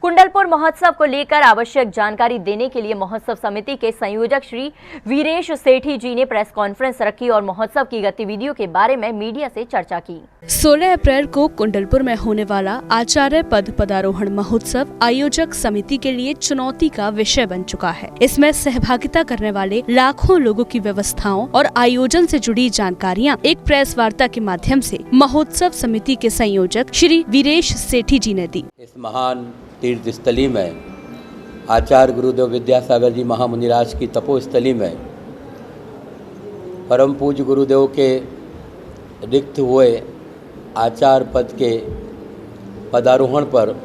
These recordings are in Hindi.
कुंडलपुर महोत्सव को लेकर आवश्यक जानकारी देने के लिए महोत्सव समिति के संयोजक श्री वीरेश सेठी जी ने प्रेस कॉन्फ्रेंस रखी और महोत्सव की गतिविधियों के बारे में मीडिया से चर्चा की। 16 अप्रैल को कुंडलपुर में होने वाला आचार्य पद पदारोहण महोत्सव आयोजक समिति के लिए चुनौती का विषय बन चुका है। इसमें सहभागिता करने वाले लाखों लोगों की व्यवस्थाओं और आयोजन से जुड़ी जानकारियां एक प्रेस वार्ता के माध्यम से महोत्सव समिति के संयोजक श्री वीरेश सेठी जी ने दी। इस महान तीर्थ स्थली में आचार्य गुरुदेव विद्यासागर जी महामुनिराज की तपोस्थली में परम पूज्य गुरुदेव के रिक्त हुए आचार्य पद के पदारोहण पर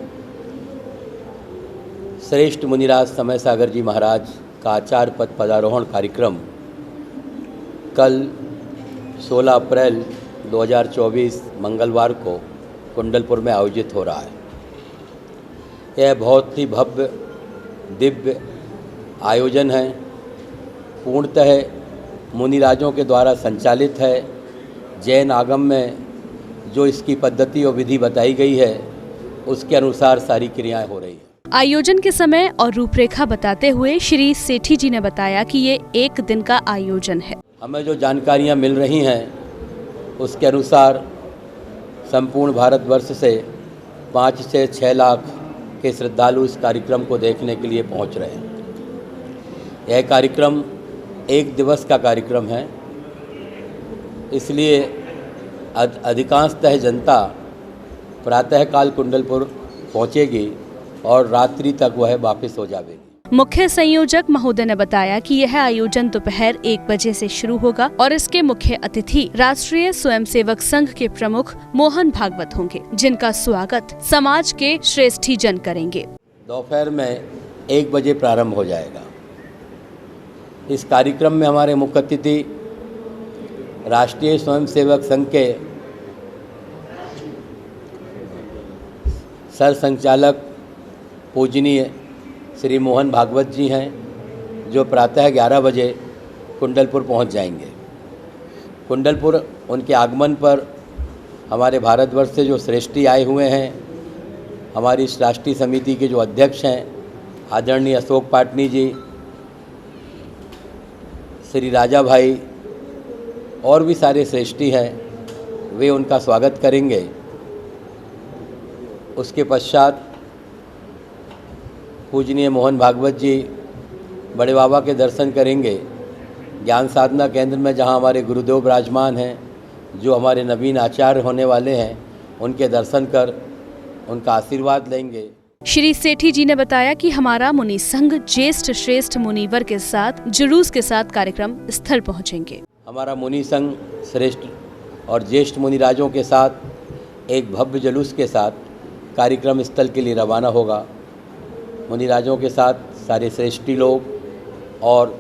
श्रेष्ठ मुनिराज समय सागर जी महाराज का आचार्य पद पदारोहण कार्यक्रम कल 16 अप्रैल 2024 मंगलवार को कुंडलपुर में आयोजित हो रहा है। यह बहुत ही भव्य दिव्य आयोजन है। पूर्णतः मुनिराजों के द्वारा संचालित है। जैन आगम में जो इसकी पद्धति और विधि बताई गई है उसके अनुसार सारी क्रियाएं हो रही है। आयोजन के समय और रूपरेखा बताते हुए श्री सेठी जी ने बताया कि ये एक दिन का आयोजन है। हमें जो जानकारियां मिल रही हैं उसके अनुसार संपूर्ण भारतवर्ष से 5 से 6 लाख के श्रद्धालु इस कार्यक्रम को देखने के लिए पहुंच रहे हैं। यह कार्यक्रम एक दिवस का कार्यक्रम है, इसलिए अधिकांशतः जनता प्रातःकाल कुंडलपुर पहुंचेगी और रात्रि तक वह वापस हो जाएगी। मुख्य संयोजक महोदय ने बताया कि यह आयोजन दोपहर 1 बजे से शुरू होगा और इसके मुख्य अतिथि राष्ट्रीय स्वयंसेवक संघ के प्रमुख मोहन भागवत होंगे, जिनका स्वागत समाज के श्रेष्ठी जन करेंगे। दोपहर में 1 बजे प्रारंभ हो जाएगा। इस कार्यक्रम में हमारे मुख्य अतिथि राष्ट्रीय स्वयंसेवक संघ के सरसंचालक पूजनीय श्री मोहन भागवत जी हैं, जो प्रातः 11 बजे कुंडलपुर पहुंच जाएंगे। कुंडलपुर उनके आगमन पर हमारे भारतवर्ष से जो श्रेष्ठी आए हुए हैं, हमारी इस राष्ट्रीय समिति के जो अध्यक्ष हैं आदरणीय अशोक पाटनी जी, श्री राजा भाई और भी सारे श्रेष्ठी हैं, वे उनका स्वागत करेंगे। उसके पश्चात पूजनीय मोहन भागवत जी बड़े बाबा के दर्शन करेंगे। ज्ञान साधना केंद्र में जहां हमारे गुरुदेव विराजमान हैं, जो हमारे नवीन आचार्य होने वाले हैं, उनके दर्शन कर उनका आशीर्वाद लेंगे। श्री सेठी जी ने बताया कि हमारा मुनि संघ ज्येष्ठ श्रेष्ठ मुनिवर के साथ जुलूस के साथ कार्यक्रम स्थल पहुंचेंगे। हमारा मुनि संघ श्रेष्ठ और ज्येष्ठ मुनिराजों के साथ एक भव्य जुलूस के साथ कार्यक्रम स्थल के लिए रवाना होगा। मुनिराजों के साथ सारे श्रेष्ठी लोग और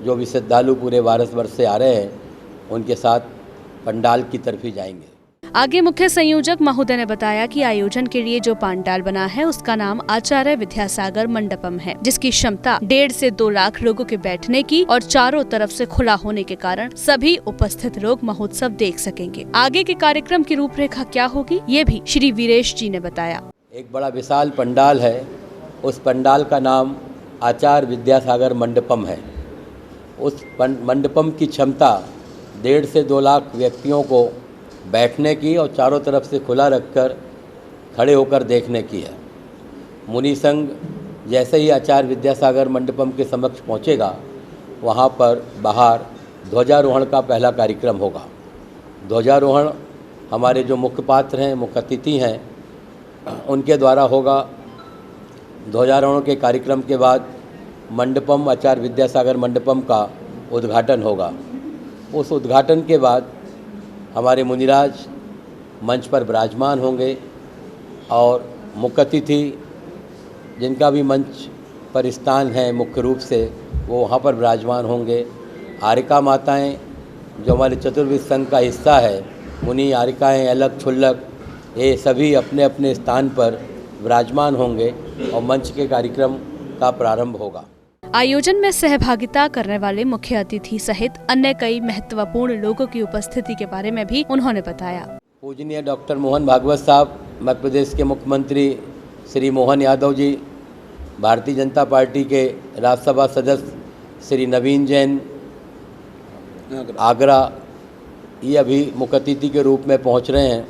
जो भी श्रद्धालु पूरे भारतवर्ष से आ रहे हैं, उनके साथ पंडाल की तरफ ही जाएंगे। आगे मुख्य संयोजक महोदय ने बताया कि आयोजन के लिए जो पंडाल बना है उसका नाम आचार्य विद्यासागर मंडपम है, जिसकी क्षमता 1.5 से 2 लाख लोगों के बैठने की और चारों तरफ से खुला होने के कारण सभी उपस्थित लोग महोत्सव देख सकेंगे। आगे के कार्यक्रम की रूपरेखा क्या होगी, ये भी श्री वीरेश जी ने बताया। एक बड़ा विशाल पंडाल है। उस पंडाल का नाम आचार्य विद्यासागर मंडपम है। उस मंडपम की क्षमता 1.5 से 2 लाख व्यक्तियों को बैठने की और चारों तरफ से खुला रखकर खड़े होकर देखने की है। मुनि संघ जैसे ही आचार्य विद्यासागर मंडपम के समक्ष पहुंचेगा, वहां पर बाहर ध्वजारोहण का पहला कार्यक्रम होगा। ध्वजारोहण हमारे जो मुख्य पात्र हैं, मुख्य अतिथि हैं, उनके द्वारा होगा। ध्वजारोहण के कार्यक्रम के बाद मंडपम आचार्य विद्यासागर मंडपम का उद्घाटन होगा। उस उद्घाटन के बाद हमारे मुनिराज मंच पर विराजमान होंगे और मुख्य अतिथि जिनका भी मंच पर स्थान है मुख्य रूप से, वो वहाँ पर विराजमान होंगे। आरिका माताएं जो हमारे चतुर्विध संघ का हिस्सा है, मुनि आरिकाएँ अलग छुल्लक, ये सभी अपने अपने स्थान पर विराजमान होंगे और मंच के कार्यक्रम का प्रारंभ होगा। आयोजन में सहभागिता करने वाले मुख्य अतिथि सहित अन्य कई महत्वपूर्ण लोगों की उपस्थिति के बारे में भी उन्होंने बताया। पूजनीय डॉक्टर मोहन भागवत साहब, मध्य प्रदेश के मुख्यमंत्री श्री मोहन यादव जी, भारतीय जनता पार्टी के राज्यसभा सदस्य श्री नवीन जैन आगरा, ये अभी मुख्य अतिथि के रूप में पहुंच रहे हैं।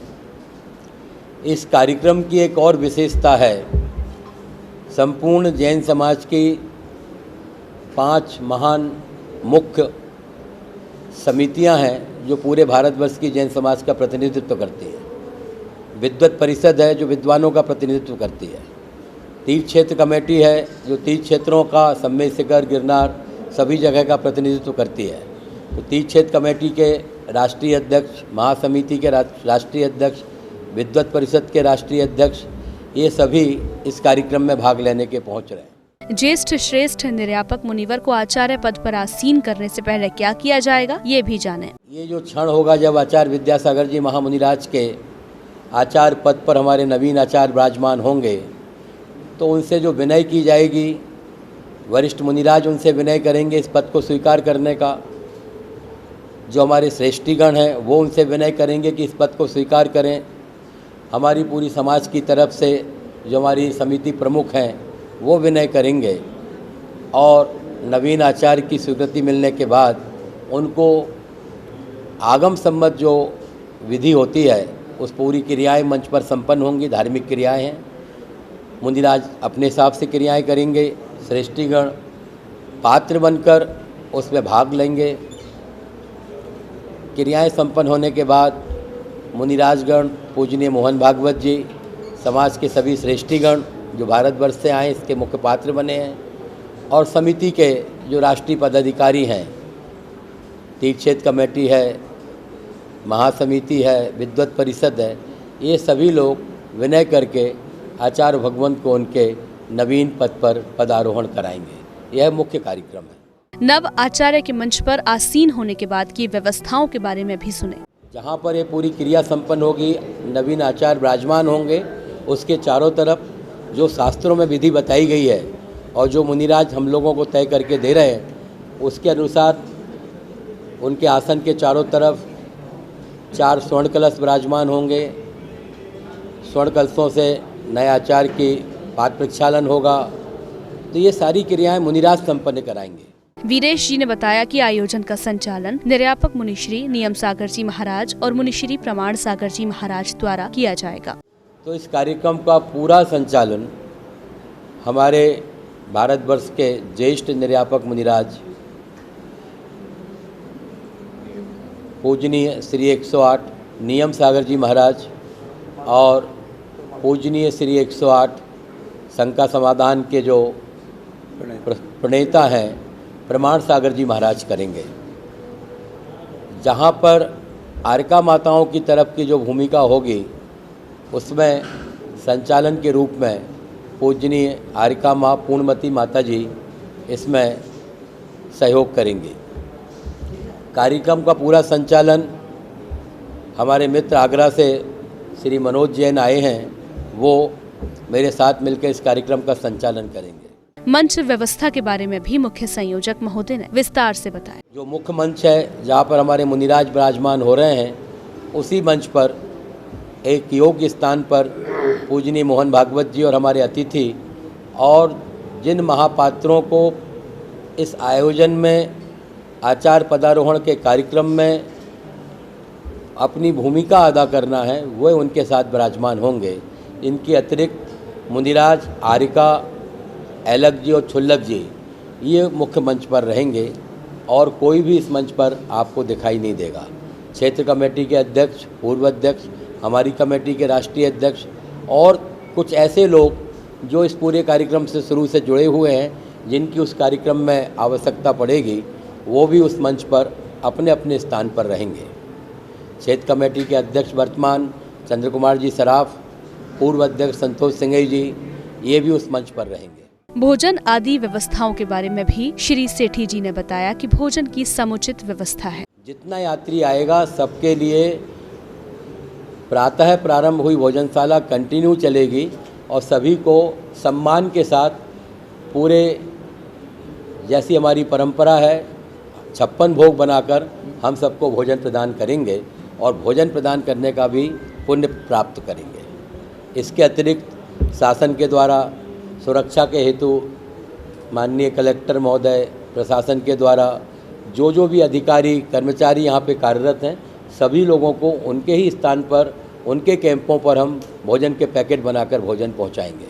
इस कार्यक्रम की एक और विशेषता है, संपूर्ण जैन समाज की 5 महान मुख्य समितियां हैं जो पूरे भारतवर्ष की जैन समाज का प्रतिनिधित्व करती है। विद्वत परिषद है जो विद्वानों का प्रतिनिधित्व करती है। तीर्थ क्षेत्र कमेटी है जो तीर्थ क्षेत्रों का सम्मेद शिखर, गिरनार सभी जगह का प्रतिनिधित्व करती है। तो तीर्थ क्षेत्र कमेटी के राष्ट्रीय अध्यक्ष, महासमिति के राष्ट्रीय अध्यक्ष, विद्वत परिषद के राष्ट्रीय अध्यक्ष, ये सभी इस कार्यक्रम में भाग लेने के पहुंच रहे हैं। ज्येष्ठ श्रेष्ठ निर्यापक मुनिवर को आचार्य पद पर आसीन करने से पहले क्या किया जाएगा, ये भी जानें। ये जो क्षण होगा जब आचार्य विद्यासागर जी महामुनिराज के आचार्य पद पर हमारे नवीन आचार्य विराजमान होंगे, तो उनसे जो विनय की जाएगी, वरिष्ठ मुनिराज उनसे विनय करेंगे इस पद को स्वीकार करने का। जो हमारे श्रेष्ठीगण हैं वो उनसे विनय करेंगे कि इस पद को स्वीकार करें। हमारी पूरी समाज की तरफ से जो हमारी समिति प्रमुख हैं वो विनय करेंगे, और नवीन आचार्य की स्वीकृति मिलने के बाद उनको आगम सम्मत जो विधि होती है उस पूरी क्रियाएं मंच पर संपन्न होंगी। धार्मिक क्रियाएं हैं, मुनिराज अपने हिसाब से क्रियाएं करेंगे, श्रेष्ठीगण पात्र बनकर उसमें भाग लेंगे। क्रियाएं संपन्न होने के बाद मुनिराजगण, पूजनीय मोहन भागवत जी, समाज के सभी श्रेष्ठीगण जो भारतवर्ष से आए इसके मुख्य पात्र बने हैं, और समिति के जो राष्ट्रीय पदाधिकारी हैं, तीर्थ क्षेत्र कमेटी है, महासमिति है, विद्वत परिषद है, ये सभी लोग विनय करके आचार्य भगवंत को उनके नवीन पद पर पदारोहण कराएंगे। यह मुख्य कार्यक्रम है। नव आचार्य के मंच पर आसीन होने के बाद की व्यवस्थाओं के बारे में भी सुने। जहाँ पर ये पूरी क्रिया संपन्न होगी, नवीन आचार्य विराजमान होंगे, उसके चारों तरफ जो शास्त्रों में विधि बताई गई है और जो मुनिराज हम लोगों को तय करके दे रहे हैं, उसके अनुसार उनके आसन के चारों तरफ 4 स्वर्ण कलश विराजमान होंगे। स्वर्ण कलशों से नए आचार्य की पाद प्रक्षालन होगा। तो ये सारी क्रियाएं मुनिराज संपन्न कराएंगे। वीरेश जी ने बताया कि आयोजन का संचालन निर्यापक मुनिश्री नियम सागर जी महाराज और मुनिश्री प्रमाण सागर जी महाराज द्वारा किया जाएगा। तो इस कार्यक्रम का पूरा संचालन हमारे भारतवर्ष के ज्येष्ठ निर्यापक मुनिराज पूजनीय श्री 108 नियम सागर जी महाराज और पूजनीय श्री 108 शंका समाधान के जो प्रणेता हैं प्रमाण सागर जी महाराज करेंगे। जहाँ पर आर्का माताओं की तरफ की जो भूमिका होगी उसमें संचालन के रूप में पूजनीय आर्का माँ पूर्णमती माता जी इसमें सहयोग करेंगे। कार्यक्रम का पूरा संचालन हमारे मित्र आगरा से श्री मनोज जैन आए हैं, वो मेरे साथ मिलकर इस कार्यक्रम का संचालन करेंगे। मंच व्यवस्था के बारे में भी मुख्य संयोजक महोदय ने विस्तार से बताया। जो मुख्य मंच है जहाँ पर हमारे मुनिराज विराजमान हो रहे हैं, उसी मंच पर एक योग्य स्थान पर पूजनीय मोहन भागवत जी और हमारे अतिथि और जिन महापात्रों को इस आयोजन में आचार्य पदारोहण के कार्यक्रम में अपनी भूमिका अदा करना है, वह उनके साथ विराजमान होंगे। इनके अतिरिक्त मुनिराज, आरिका, एलक जी और छुल्लक जी ये मुख्य मंच पर रहेंगे और कोई भी इस मंच पर आपको दिखाई नहीं देगा। क्षेत्र कमेटी के अध्यक्ष, पूर्व अध्यक्ष, हमारी कमेटी के राष्ट्रीय अध्यक्ष और कुछ ऐसे लोग जो इस पूरे कार्यक्रम से शुरू से जुड़े हुए हैं, जिनकी उस कार्यक्रम में आवश्यकता पड़ेगी, वो भी उस मंच पर अपने अपने स्थान पर रहेंगे। क्षेत्र कमेटी के अध्यक्ष वर्तमान चंद्र कुमार जी सराफ, पूर्व अध्यक्ष संतोष सिंह जी, ये भी उस मंच पर रहेंगे। भोजन आदि व्यवस्थाओं के बारे में भी श्री सेठी जी ने बताया कि भोजन की समुचित व्यवस्था है। जितना यात्री आएगा सबके लिए प्रातः प्रारंभ हुई भोजनशाला कंटिन्यू चलेगी और सभी को सम्मान के साथ पूरे, जैसी हमारी परंपरा है, 56 भोग बनाकर हम सबको भोजन प्रदान करेंगे और भोजन प्रदान करने का भी पुण्य प्राप्त करेंगे। इसके अतिरिक्त शासन के द्वारा सुरक्षा के हेतु माननीय कलेक्टर महोदय, प्रशासन के द्वारा जो भी अधिकारी कर्मचारी यहाँ पे कार्यरत हैं, सभी लोगों को उनके ही स्थान पर, उनके कैंपों पर हम भोजन के पैकेट बनाकर भोजन पहुँचाएंगे।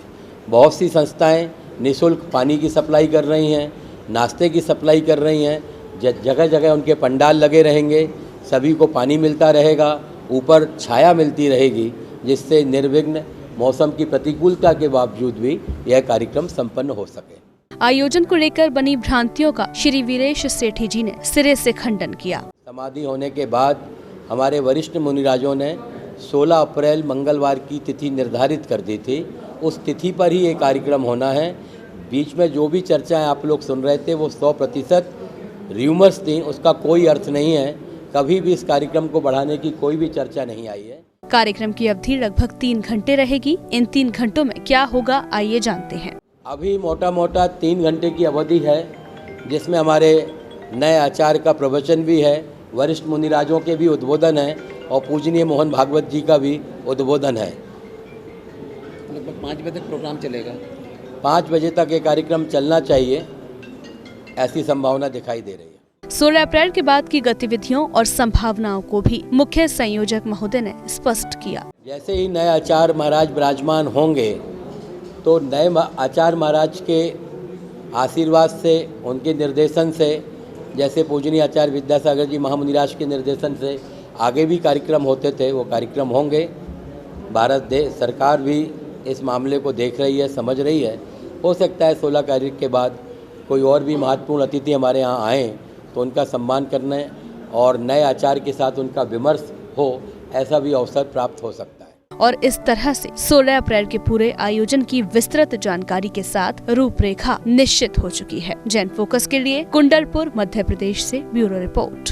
बहुत सी संस्थाएं निःशुल्क पानी की सप्लाई कर रही हैं, नाश्ते की सप्लाई कर रही हैं, जगह जगह उनके पंडाल लगे रहेंगे, सभी को पानी मिलता रहेगा, ऊपर छाया मिलती रहेगी, जिससे निर्विघ्न मौसम की प्रतिकूलता के बावजूद भी यह कार्यक्रम संपन्न हो सके। आयोजन को लेकर बनी भ्रांतियों का श्री वीरेश सेठी जी ने सिरे से खंडन किया। समाधि होने के बाद हमारे वरिष्ठ मुनिराजों ने 16 अप्रैल मंगलवार की तिथि निर्धारित कर दी थी। उस तिथि पर ही ये कार्यक्रम होना है। बीच में जो भी चर्चाएं आप लोग सुन रहे थे वो 100% र्यूमर्स थी, उसका कोई अर्थ नहीं है। कभी भी इस कार्यक्रम को बढ़ाने की कोई भी चर्चा नहीं आई है। कार्यक्रम की अवधि लगभग 3 घंटे रहेगी। इन 3 घंटों में क्या होगा, आइए जानते हैं। अभी मोटा मोटा 3 घंटे की अवधि है, जिसमें हमारे नए आचार्य का प्रवचन भी है, वरिष्ठ मुनिराजों के भी उद्बोधन है और पूजनीय मोहन भागवत जी का भी उद्बोधन है। लगभग 5 बजे तक प्रोग्राम चलेगा। 5 बजे तक ये कार्यक्रम चलना चाहिए, ऐसी संभावना दिखाई दे रही है। 16 अप्रैल के बाद की गतिविधियों और संभावनाओं को भी मुख्य संयोजक महोदय ने स्पष्ट किया। जैसे ही नए आचार्य महाराज विराजमान होंगे तो नए आचार्य महाराज के आशीर्वाद से, उनके निर्देशन से, जैसे पूजनीय आचार्य विद्यासागर जी महामुनिराज के निर्देशन से आगे भी कार्यक्रम होते थे, वो कार्यक्रम होंगे। भारत देश सरकार भी इस मामले को देख रही है, समझ रही है। हो सकता है 16 तारीख के बाद कोई और भी महत्वपूर्ण अतिथि हमारे यहाँ आएँ तो उनका सम्मान करने और नए आचार्य के साथ उनका विमर्श हो, ऐसा भी अवसर प्राप्त हो सकता है। और इस तरह से 16 अप्रैल के पूरे आयोजन की विस्तृत जानकारी के साथ रूपरेखा निश्चित हो चुकी है। जैन फोकस के लिए कुंडलपुर, मध्य प्रदेश से ब्यूरो रिपोर्ट।